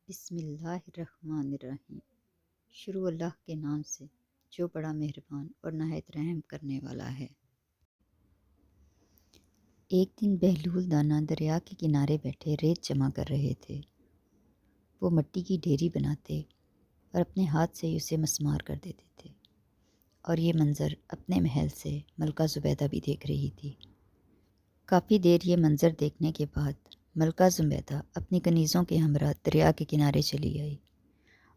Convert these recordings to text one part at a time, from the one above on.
بسم اللہ الرحمن الرحیم۔ شروع اللہ کے نام سے جو بڑا مہربان اور نہایت رحم کرنے والا ہے۔ ایک دن بہلول دانا دریا کے کنارے بیٹھے ریت جمع کر رہے تھے۔ وہ مٹی کی ڈھیری بناتے اور اپنے ہاتھ سے اسے مسمار کر دیتے تھے، اور یہ منظر اپنے محل سے ملکہ زبیدہ بھی دیکھ رہی تھی۔ کافی دیر یہ منظر دیکھنے کے بعد ملکہ زبیدہ اپنی کنیزوں کے ہمراہ دریا کے کنارے چلی آئی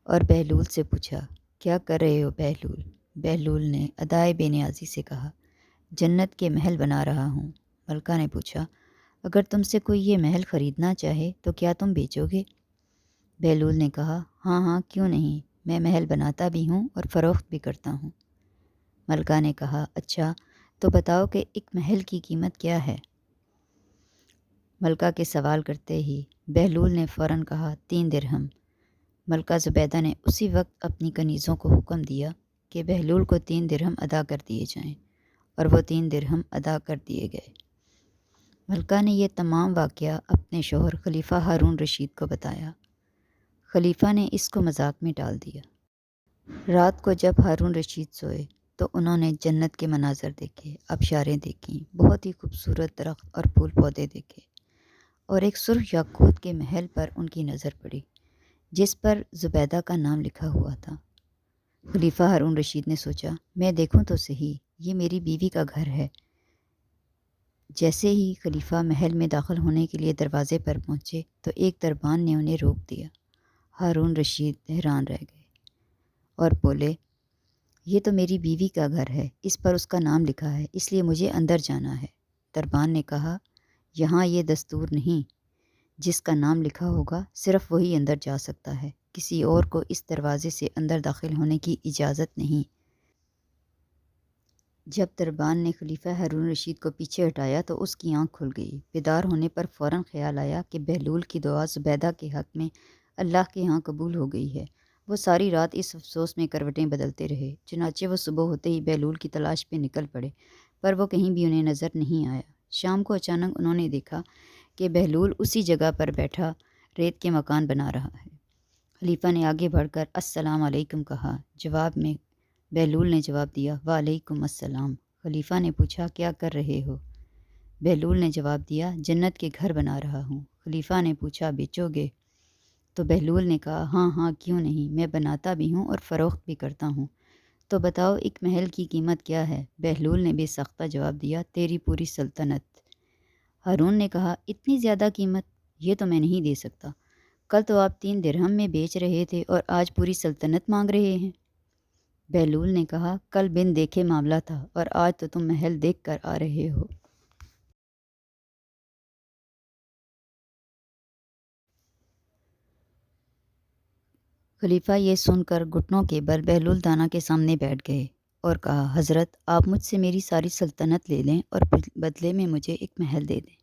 اور بہلول سے پوچھا، کیا کر رہے ہو بہلول؟ بہلول نے ادائے بے نیازی سے کہا، جنت کے محل بنا رہا ہوں۔ ملکہ نے پوچھا، اگر تم سے کوئی یہ محل خریدنا چاہے تو کیا تم بیچو گے؟ بہلول نے کہا، ہاں ہاں کیوں نہیں، میں محل بناتا بھی ہوں اور فروخت بھی کرتا ہوں۔ ملکہ نے کہا، اچھا تو بتاؤ کہ ایک محل کی قیمت کیا ہے؟ ملکہ کے سوال کرتے ہی بہلول نے فوراً کہا، 3 درہم۔ ملکہ زبیدہ نے اسی وقت اپنی کنیزوں کو حکم دیا کہ بہلول کو 3 درہم ادا کر دیے جائیں، اور وہ 3 درہم ادا کر دیے گئے۔ ملکہ نے یہ تمام واقعہ اپنے شوہر خلیفہ ہارون رشید کو بتایا۔ خلیفہ نے اس کو مذاق میں ٹال دیا۔ رات کو جب ہارون رشید سوئے تو انہوں نے جنت کے مناظر دیکھے، آبشاریں دیکھیں، بہت ہی خوبصورت درخت اور پھول پودے دیکھے، اور ایک سرخ یاقوت کے محل پر ان کی نظر پڑی جس پر زبیدہ کا نام لکھا ہوا تھا۔ خلیفہ ہارون رشید نے سوچا، میں دیکھوں تو صحیح، یہ میری بیوی کا گھر ہے۔ جیسے ہی خلیفہ محل میں داخل ہونے کے لیے دروازے پر پہنچے تو ایک دربان نے انہیں روک دیا۔ ہارون رشید حیران رہ گئے اور بولے، یہ تو میری بیوی کا گھر ہے، اس پر اس کا نام لکھا ہے، اس لیے مجھے اندر جانا ہے۔ دربان نے کہا، یہاں یہ دستور نہیں، جس کا نام لکھا ہوگا صرف وہی اندر جا سکتا ہے، کسی اور کو اس دروازے سے اندر داخل ہونے کی اجازت نہیں۔ جب دربان نے خلیفہ ہارون رشید کو پیچھے ہٹایا تو اس کی آنکھ کھل گئی۔ بیدار ہونے پر فوراً خیال آیا کہ بہلول کی دعا زبیدہ کے حق میں اللہ کے ہاں قبول ہو گئی ہے۔ وہ ساری رات اس افسوس میں کروٹیں بدلتے رہے، چنانچہ وہ صبح ہوتے ہی بہلول کی تلاش پہ نکل پڑے، پر وہ کہیں بھی انہیں نظر نہیں آیا۔ شام کو اچانک انہوں نے دیکھا کہ بہلول اسی جگہ پر بیٹھا ریت کے مکان بنا رہا ہے۔ خلیفہ نے آگے بڑھ کر السلام علیکم کہا۔ جواب میں بہلول نے جواب دیا، وعلیکم السلام۔ خلیفہ نے پوچھا، کیا کر رہے ہو؟ بہلول نے جواب دیا، جنت کے گھر بنا رہا ہوں۔ خلیفہ نے پوچھا، بیچو گے؟ تو بہلول نے کہا، ہاں ہاں کیوں نہیں، میں بناتا بھی ہوں اور فروخت بھی کرتا ہوں۔ تو بتاؤ ایک محل کی قیمت کیا ہے؟ بہلول نے بے سختہ جواب دیا، تیری پوری سلطنت۔ ہارون نے کہا، اتنی زیادہ قیمت؟ یہ تو میں نہیں دے سکتا۔ کل تو آپ 3 درہم میں بیچ رہے تھے اور آج پوری سلطنت مانگ رہے ہیں۔ بہلول نے کہا، کل بن دیکھے معاملہ تھا اور آج تو تم محل دیکھ کر آ رہے ہو۔ خلیفہ یہ سن کر گھٹنوں کے بل بہلول دانا کے سامنے بیٹھ گئے اور کہا، حضرت آپ مجھ سے میری ساری سلطنت لے لیں اور بدلے میں مجھے ایک محل دے دیں۔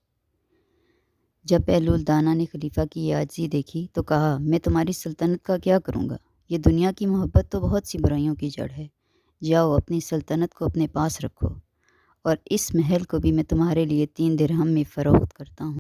جب بہلول دانا نے خلیفہ کی یہ عاجزی دیکھی تو کہا، میں تمہاری سلطنت کا کیا کروں گا؟ یہ دنیا کی محبت تو بہت سی برائیوں کی جڑ ہے۔ جاؤ اپنی سلطنت کو اپنے پاس رکھو، اور اس محل کو بھی میں تمہارے لیے 3 درہم میں فروخت کرتا ہوں۔